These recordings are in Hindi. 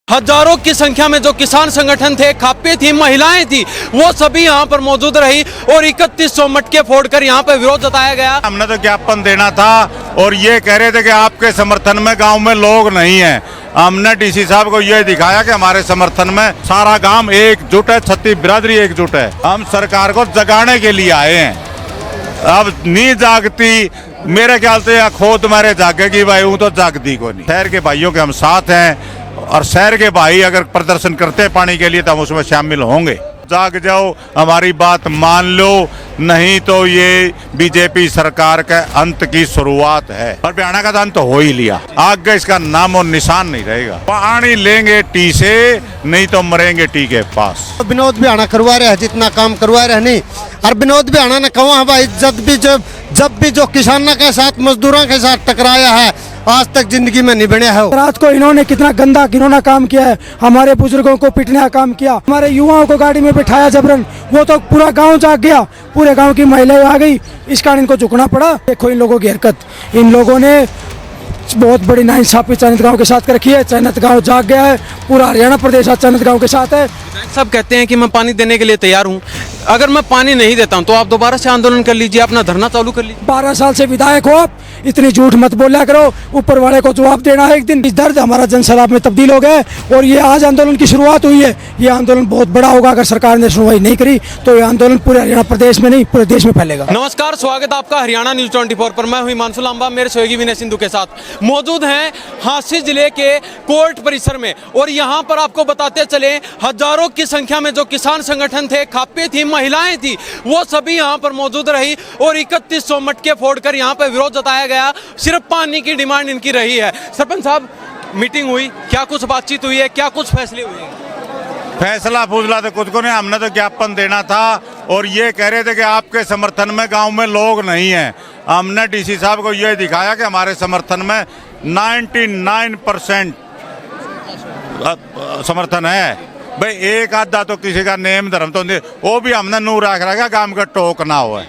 हजारों की संख्या में जो किसान संगठन थे, खापे थी, महिलाएं थी, वो सभी यहाँ पर मौजूद रही और 3100 मटके फोड़कर यहाँ पे विरोध जताया गया। हमने तो ज्ञापन देना था और ये कह रहे थे कि आपके समर्थन में गांव में लोग नहीं हैं। हमने डीसी साहब को ये दिखाया कि हमारे समर्थन में सारा गांव एकजुट है, छत्तीस बिरादरी एकजुट है। हम सरकार को जगाने के लिए आए हैं। अब नी जागती, मेरे ख्याल से या खोद मारे जागेगी भाई, वो तो जागती को नहीं। शहर के भाइयों के हम साथ हैं और शहर के भाई अगर प्रदर्शन करते हैं पानी के लिए तो हम उसमें शामिल होंगे। जाग जाओ, हमारी बात मान लो, नहीं तो ये बीजेपी सरकार के अंत की शुरुआत है। और हरियाणा का तो अंत हो ही लिया, आगे इसका नाम और निशान नहीं रहेगा। पानी लेंगे टी से, नहीं तो मरेंगे टी के पास। विनोद बिहाना करवा रहे हैं, जितना काम करवा रहे नहीं। और विनोद बिहाना ने कहा भाई जब भी जो किसानों के साथ, मजदूरों के साथ टकराया है, आज तक जिंदगी में नहीं बने है। रात को इन्होंने कितना गंदा घिनौना काम किया है, हमारे बुजुर्गों को पीटने का काम किया, हमारे युवाओं को गाड़ी में बिठाया जबरन। वो तो पूरा गांव जाग गया, पूरे गांव की महिलाएं आ गई, इस कारण इनको झुकना पड़ा। देखो इन लोगों की हरकत, इन लोगों ने बहुत बड़ी नाइंसाफी चैनत गांव के साथ कर रखी है। चैनत गांव जाग गया है, पूरा हरियाणा प्रदेश आज चैनत गांव के साथ है। सब कहते हैं कि मैं पानी देने के लिए तैयार हूं, अगर मैं पानी नहीं देता हूं तो आप दोबारा से आंदोलन कर लीजिए, अपना धरना चालू कर लीजिए। 12 साल से विधायक हो आप, इतनी झूठ मत बोला करो, ऊपर वाले को जवाब देना है एक दिन। इस दर्द हमारा जनसैलाब में तब्दील हो गया और ये आज आंदोलन की शुरुआत हुई है। ये आंदोलन बहुत बड़ा होगा, अगर सरकार ने सुनवाई नहीं करी तो ये आंदोलन पूरे हरियाणा प्रदेश में नहीं, पूरे देश में फैलेगा। नमस्कार, स्वागत आपका हरियाणा न्यूज 24 पर। मैं हुई हिमांशु लांबा, मेरे सहयोगी विनय सिंधु के साथ मौजूद हैं हांसी जिले के कोर्ट परिसर में। और यहाँ पर आपको बताते चले, हजारों की संख्या में जो किसान संगठन थे, खापे थी, महिलाएं थी, वो सभी यहाँ पर मौजूद रही और 3100 मटके फोड़कर यहाँ पे विरोध जताया गया। सिर्फ पानी की डिमांड इनकी रही है। सरपंच साहब, मीटिंग हुई, क्या कुछ बातचीत हुई है, क्या कुछ फैसले हुए हैं? फैसला फूसला तो कुछ को नहीं, हमने तो ज्ञापन देना था और ये कह रहे थे कि आपके समर्थन में गांव में लोग नहीं हैं। हमने डीसी साहब को ये दिखाया कि हमारे समर्थन में 99% समर्थन है। भाई एक आधा तो किसी का नेम धर्म तो नहीं, वो भी हमने नूर रख रखा, गांव का टोक ना हुआ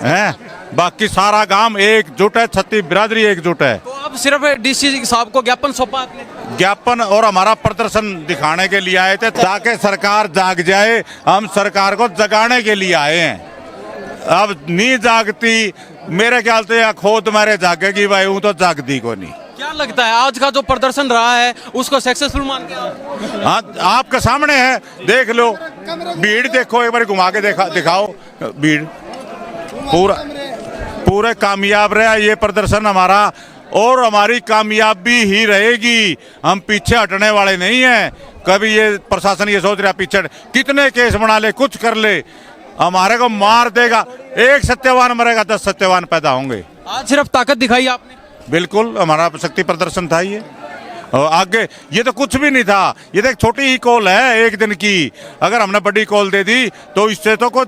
है। बाकी सारा गांव एकजुट है, छत्तीस बिरादरी एकजुट है। तो अब सिर्फ डीसी साहब को ज्ञापन सौंपा आपने? ज्ञापन और हमारा प्रदर्शन दिखाने के लिए आए थे ताकि सरकार जाग जाए। हम सरकार को जगाने के लिए आए हैं। अब नी जागती, मेरे ख्याल से या खोद मारे जागेगी भाई, वो तो जागती को नहीं। क्या लगता है आज का जो प्रदर्शन रहा है उसको सक्सेसफुल मानते हैं? हाँ, आपके सामने है, देख लो भीड़, देखो एक बार घुमा के दिखाओ भीड़। पूरे कामयाब रहा ये प्रदर्शन हमारा और हमारी कामयाबी ही रहेगी। हम पीछे हटने वाले नहीं हैं। कभी ये प्रशासन ये सोच रहा पीछे कितने केस बना ले, कुछ कर ले, हमारे को मार देगा। एक सत्यवान मरेगा, 10 सत्यवान पैदा होंगे। आज सिर्फ ताकत दिखाई आपने? बिल्कुल, हमारा शक्ति प्रदर्शन था ये। और आगे ये तो कुछ भी नहीं था, ये तो एक छोटी ही कॉल है एक दिन की। अगर हमने बड़ी कॉल दे दी तो इससे तो कोई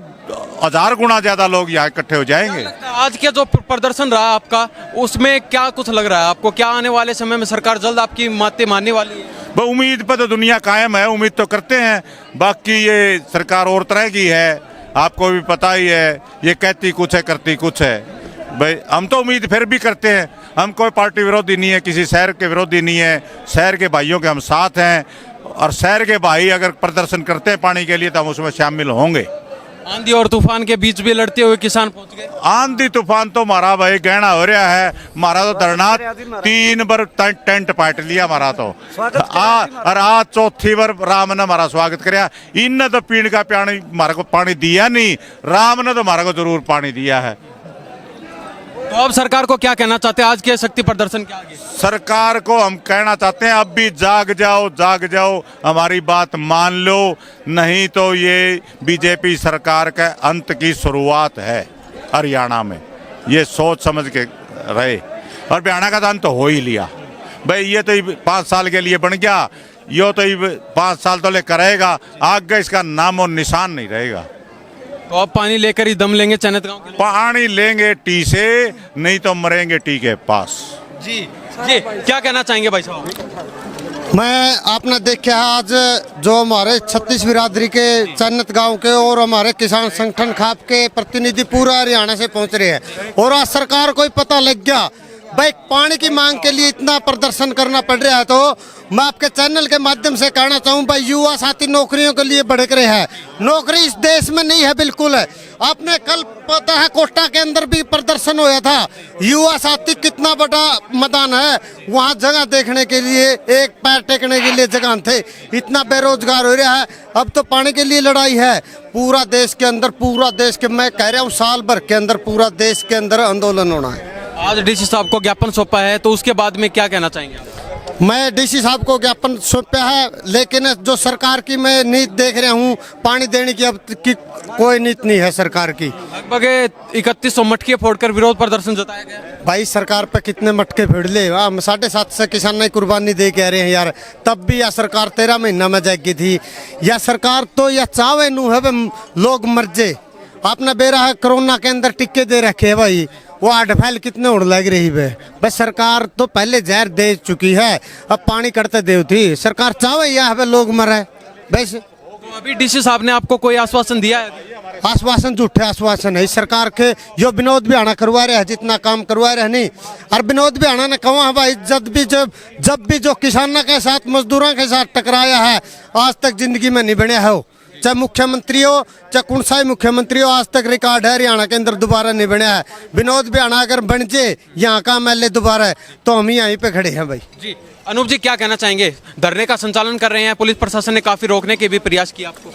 1000 गुना ज्यादा लोग यहाँ इकट्ठे हो जाएंगे। आज के जो प्रदर्शन रहा आपका, उसमें क्या कुछ लग रहा है आपको? क्या आने वाले समय में सरकार जल्द आपकी बातें मानने वाली है? उम्मीद पे तो दुनिया कायम है, उम्मीद तो करते हैं। बाकी ये सरकार और तरह की है, आपको भी पता ही है, ये कहती कुछ है करती कुछ है। भाई हम तो उम्मीद फिर भी करते हैं। हम कोई पार्टी विरोधी नहीं है, किसी शहर के विरोधी नहीं है। शहर के भाइयों के हम साथ हैं और शहर के भाई अगर प्रदर्शन करते हैं पानी के लिए तो हम उसमें शामिल होंगे। आंधी और तूफान के बीच भी लड़ते हुए किसान पहुंच गए। आंधी तूफान तो हमारा भाई गहना हो रहा है। हमारा तो धरना 3 बार टेंट पाट लिया हमारा तो, और आज चौथी बार राम ने हमारा स्वागत कराया। इन तो पीने का पानी हमारे को पानी दिया नहीं, राम ने तो हमारे को जरूर पानी दिया है। तो अब सरकार को क्या कहना चाहते हैं आज के शक्ति प्रदर्शन के आगे? सरकार को हम कहना चाहते हैं, अब भी जाग जाओ, जाग जाओ, हमारी बात मान लो, नहीं तो ये बीजेपी सरकार के अंत की शुरुआत है हरियाणा में। ये सोच समझ के रहे। और हरियाणा का तो अंत हो ही लिया भाई। ये तो 5 साल के लिए बन गया, यो तो 5 साल तो ले करेगा, आगे इसका नाम और निशान नहीं रहेगा। तो अब पानी लेकर ही दम लेंगे चैनत गांव के लोग? पानी लेंगे टी से, नहीं तो मरेंगे टी के पास। जी जी, क्या कहना चाहेंगे भाई साहब? मैं आपने देखा आज जो हमारे 36 बिरादरी के चन्नत गांव के और हमारे किसान संगठन खाप के प्रतिनिधि पूरा हरियाणा से पहुंच रहे हैं। और आज सरकार को ही पता लग गया भाई पानी की मांग के लिए इतना प्रदर्शन करना पड़ रहा है, तो मैं आपके चैनल के माध्यम से कहना चाहूँ भाई युवा साथी नौकरियों के लिए भड़क रहे हैं। नौकरी इस देश में नहीं है बिल्कुल है। आपने कल पता है कोटा के अंदर भी प्रदर्शन होया था। युवा साथी कितना बड़ा मैदान है, वहाँ जगह देखने के लिए एक पैर टेकने के लिए जगह थे। इतना बेरोजगार हो रहा है। अब तो पानी के लिए लड़ाई है पूरा देश के अंदर, पूरा देश के, मैं कह रहा हूँ साल भर के अंदर पूरा देश के अंदर आंदोलन होना है। आज डीसी साहब को ज्ञापन सौंपा है, तो उसके बाद में क्या कहना चाहेंगे आप? मैं डीसी साहब को ज्ञापन सौंपा है, लेकिन जो सरकार की मैं नीति देख रहा हूँ पानी देने की अब की कोई नीति नहीं है सरकार की। लगभग 3100 मटके फोड़कर विरोध प्रदर्शन जताया गया। भाई सरकार पे कितने मटके भिड़ ले, हम 750 किसान ने कुर्बानी दे के आ रहे हैं यार। तब भी यह सरकार 13 महीना में जाएगी थी। यह सरकार तो यह चावे नू है लोग मर जे। आपने बेरा है कोरोना के अंदर टिक्के दे रखे है भाई, वो 8 फैल कितने उड़ लग रही है। बस सरकार तो पहले जहर दे चुकी है, अब पानी करते देव थी। सरकार चाहे यहाँ पे लोग मरे बस। तो अभी डीसी साहब ने आपको कोई आश्वासन दिया है? आश्वासन झूठे आश्वासन है सरकार के। जो विनोद बिहाना करवा रहे हैं, जितना काम करवा रहे हैं नहीं। और विनोद बिहाना ने कहा है भाई जब भी जो किसानों के साथ मजदूरों के साथ टकराया है, आज तक जिंदगी में नहीं बने हो। चाहे मुख्यमंत्री हो चाहे कौन सा मुख्यमंत्री हो, आज तक रिकॉर्ड है हरियाणा के अंदर दोबारा नहीं बना है। विनोद बिहाना अगर बन जाए यहाँ का MLA दोबारा है, तो हम यहीं पे खड़े हैं भाई। जी अनूप जी, क्या कहना चाहेंगे? धरने का संचालन कर रहे हैं, पुलिस प्रशासन ने काफी रोकने के भी प्रयास किया आपको।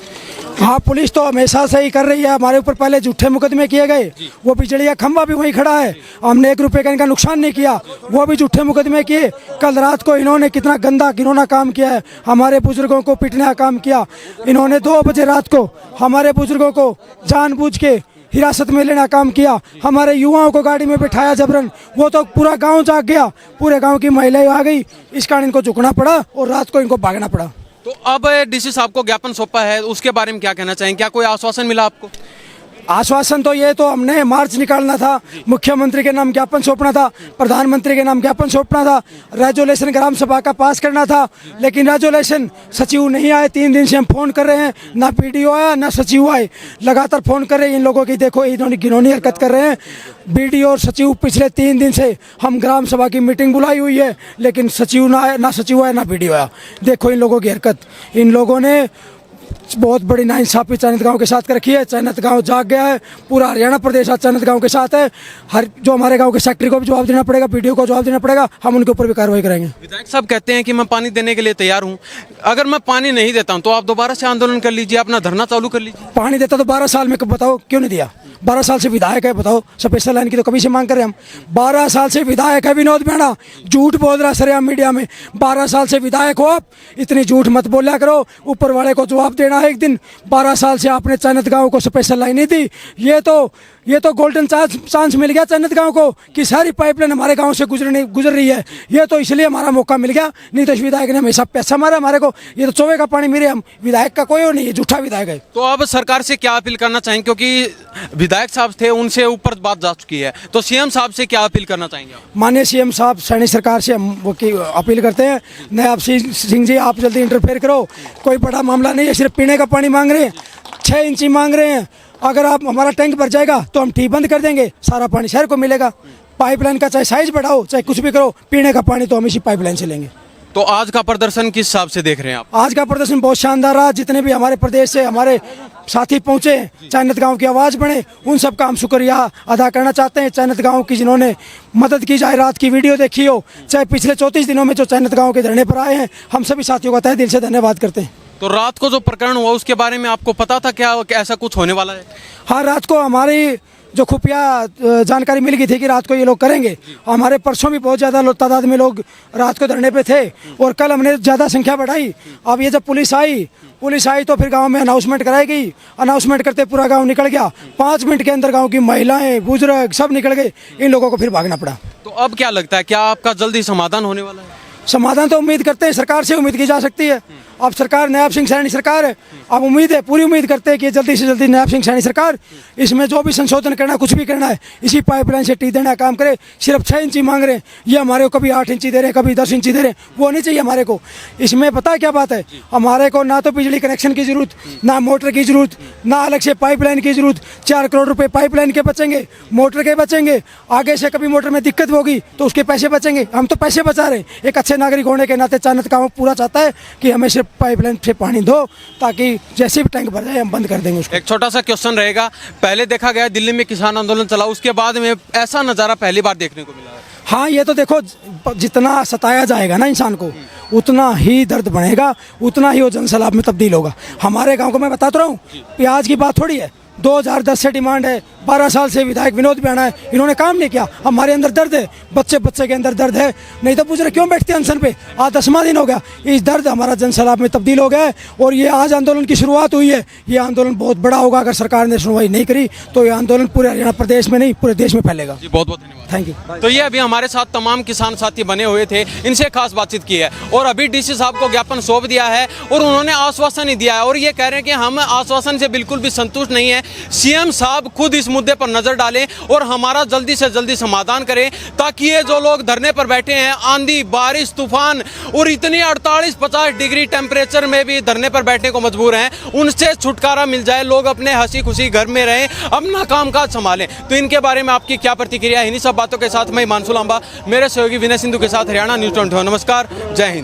हाँ, पुलिस तो हमेशा से ही कर रही है। हमारे ऊपर पहले झूठे मुकदमे किए गए, वो बिजली का खंभा भी वहीं खड़ा है, हमने 1 रुपए का इनका नुकसान नहीं किया, वो भी झूठे मुकदमे किए। कल रात को इन्होंने कितना गंदा घिनौना काम किया है, हमारे बुजुर्गों को पीटने का काम किया। इन्होंने 2 बजे रात को हमारे बुजुर्गों को जानबूझ के हिरासत में लेना काम किया। हमारे युवाओं को गाड़ी में बिठाया जबरन, वो तो पूरा गाँव जाग गया, पूरे गाँव की महिलाएं आ गई। इस कारण इनको झुकना पड़ा और रात को इनको भागना पड़ा। तो अब डीसी साहब को ज्ञापन सौंपा है, उसके बारे में क्या कहना चाहेंगे? क्या कोई आश्वासन मिला आपको? आश्वासन तो ये तो हमने मार्च निकालना था, मुख्यमंत्री के नाम ज्ञापन सौंपना था, प्रधानमंत्री के नाम ज्ञापन सौंपना था, रेजोल्यूशन ग्राम सभा का पास करना था। लेकिन रेजोल्यूशन सचिव नहीं आए। 3 दिन से हम फोन कर रहे हैं, ना PDO आया ना सचिव आए। लगातार फोन कर रहे हैं इन लोगों की, देखो इन्होंने घिनौनी हरकत कर रहे हैं। BDO और सचिव पिछले 3 दिन से हम ग्राम सभा की मीटिंग बुलाई हुई है, लेकिन सचिव ना आया, ना सचिव आया, ना PDO आया। देखो इन लोगों की हरकत, इन लोगों ने बहुत बड़ी नाइंसाफी चैनत गांव के साथ कर रखी है। चैनत गांव जाग गया है, पूरा हरियाणा प्रदेश आज चैनत गांव के साथ है। हर जो हमारे गांव के सेक्रेटरी को भी जवाब देना पड़ेगा, PDO को जवाब देना पड़ेगा, हम उनके ऊपर भी कार्रवाई करेंगे। विधायक साहब कहते हैं कि मैं पानी देने के लिए तैयार हूं, अगर मैं पानी नहीं देता हूं तो आप दोबारा से आंदोलन कर लीजिए, अपना धरना चालू कर लीजिए। पानी देता तो 12 साल में, बताओ क्यों नहीं दिया? 12 साल से विधायक है, बताओ स्पेशल लाइन की तो कभी से मांग कर रहे हम। 12 साल से विधायक है विनोद बिहाना, झूठ बोल रहा सरेआम मीडिया में। 12 साल से विधायक हो आप, इतनी झूठ मत बोला करो, ऊपर वाले को जवाब देना है एक दिन। 12 साल से आपने चैनत गांव को स्पेशल लाइन नहीं दी। ये तो गोल्डन चांस मिल गया चैनत गांव को कि सारी पाइपलाइन हमारे गांव से गुजर रही है। ये तो इसलिए हमारा मौका मिल गया, नहीं तो इस विधायक ने हमेशा पैसा मारा हमारे को। ये तो चौबे का पानी मेरे, हम विधायक का कोई नहीं है, झूठा विधायक है। तो अब सरकार से क्या अपील करना चाहेंगे? क्योंकि विधायक साहब थे, उनसे ऊपर बात जा चुकी है, तो CM साहब से क्या अपील करना चाहेंगे? माननीय CM साहब, सैनिक सरकार से हम अपील करते हैं, नवाब सिंह जी आप जल्दी इंटरफेयर करो। कोई बड़ा मामला नहीं है, सिर्फ पीने का पानी मांग रहे हैं, 6 इंची मांग रहे हैं। अगर आप हमारा टैंक भर जाएगा तो हम ठीक बंद कर देंगे, सारा पानी शहर को मिलेगा। पाइपलाइन का चाहे साइज बढ़ाओ चाहे कुछ भी करो, पीने का पानी तो हम इसी पाइपलाइन से लेंगे। तो आज का प्रदर्शन किस हिसाब से देख रहे हैं आप? आज का प्रदर्शन बहुत शानदार रहा। जितने भी हमारे प्रदेश से हमारे साथी पहुंचे, चैनत गांव की आवाज़ बने, उन सब का हम शुक्रिया अदा करना चाहते हैं। चैनत गांव की जिन्होंने मदद की, चाहे रात की वीडियो देखी हो, चाहे पिछले 34 दिनों में जो चैनत गांव के धरने पर आए हैं, हम सभी साथियों का तहे दिल से धन्यवाद करते हैं। तो रात को जो प्रकरण हुआ उसके बारे में आपको पता था क्या ऐसा कुछ होने वाला है? हाँ, रात को हमारी जो खुफिया जानकारी मिल गई थी कि रात को ये लोग करेंगे। हमारे परसों भी बहुत ज़्यादा तादाद में लोग रात को धरने पे थे और कल हमने ज़्यादा संख्या बढ़ाई। अब ये जब पुलिस आई तो फिर गांव में अनाउंसमेंट कराई गई। अनाउंसमेंट करते पूरा गांव निकल गया। 5 मिनट के अंदर गांव की महिलाएं, बुजुर्ग सब निकल गए। इन लोगों को फिर भागना पड़ा। तो अब क्या लगता है, क्या आपका जल्दी समाधान होने वाला है? समाधान तो उम्मीद करते हैं, सरकार से उम्मीद की जा सकती है। अब सरकार नायब सिंह सैनी सरकार है, अब उम्मीद है, पूरी उम्मीद करते हैं कि जल्दी से जल्दी नायब सिंह सैनी सरकार इसमें जो भी संशोधन करना है, कुछ भी करना है, इसी पाइपलाइन से टी देना का काम करे। सिर्फ 6 इंची मांग रहे हैं, ये हमारे को कभी 8 इंची दे रहे हैं, कभी 10 इंची दे रहे हैं, वो नहीं चाहिए हमारे को। इसमें पता है क्या बात है, हमारे को ना तो बिजली कनेक्शन की जरूरत, ना मोटर की जरूरत, ना अलग से पाइपलाइन की जरूरत। 4 करोड़ रुपए पाइपलाइन के बचेंगे, मोटर के बचेंगे, आगे से कभी मोटर में दिक्कत होगी तो उसके पैसे बचेंगे। हम तो पैसे बचा रहे हैं। एक अच्छे नागरिक होने के नाते चाणत गाँव पूरा चाहता है कि हमें सिर्फ पाइपलाइन से पानी दो, ताकि जैसे भी टैंक भर जाए हम बंद कर देंगे उसको। एक छोटा सा क्वेश्चन रहेगा, पहले देखा गया दिल्ली में किसान आंदोलन चला, उसके बाद में ऐसा नज़ारा पहली बार देखने को मिला है। हाँ, ये तो देखो, जितना सताया जाएगा ना इंसान को, उतना ही दर्द बढ़ेगा, उतना ही वो जनसैलाब में तब्दील होगा। हमारे गांव को मैं बता तो रहा हूँ, प्याज की बात थोड़ी है, 2010 से डिमांड है, 12 साल से विधायक विनोद भी आना है, इन्होंने काम नहीं किया। हमारे अंदर दर्द है, बच्चे बच्चे के अंदर दर्द है, नहीं तो पूछ रहे क्यों बैठते हैं अनशन पे। आज 10वां दिन हो गया, इस दर्द हमारा जनसैलाब में तब्दील हो गया है। और ये आज आंदोलन की शुरुआत हुई है, ये आंदोलन बहुत बड़ा होगा। अगर सरकार ने सुनवाई नहीं करी तो ये आंदोलन पूरे हरियाणा प्रदेश में नहीं, पूरे देश में फैलेगा। जी, बहुत बहुत धन्यवाद। Thank you. तो ये अभी हमारे साथ तमाम किसान साथी बने हुए थे, इनसे खास बातचीत की है और अभी डीसी साहब को ज्ञापन सौंप दिया है और उन्होंने आश्वासन ही दिया है और ये कह रहे हैं कि हम आश्वासन से बिल्कुल भी संतुष्ट नहीं है। सीएम साहब खुद इस मुद्दे पर नजर डालें और हमारा जल्दी से जल्दी समाधान करें, ताकि ये जो लोग धरने पर बैठे हैं, आंधी बारिश तूफान और इतनी 48-50 डिग्री टेम्परेचर में भी धरने पर बैठने को मजबूर हैं, उनसे छुटकारा मिल जाए, लोग अपने हंसी खुशी घर में रहें, अपना कामकाज संभालें। तो इनके बारे में आपकी क्या प्रतिक्रिया है? इन्हीं सब बातों के साथ मैं हिमांशु लांबा, मेरे सहयोगी विनय सिंधु के साथ हरियाणा न्यूज़ 24। नमस्कार, जय हिंद।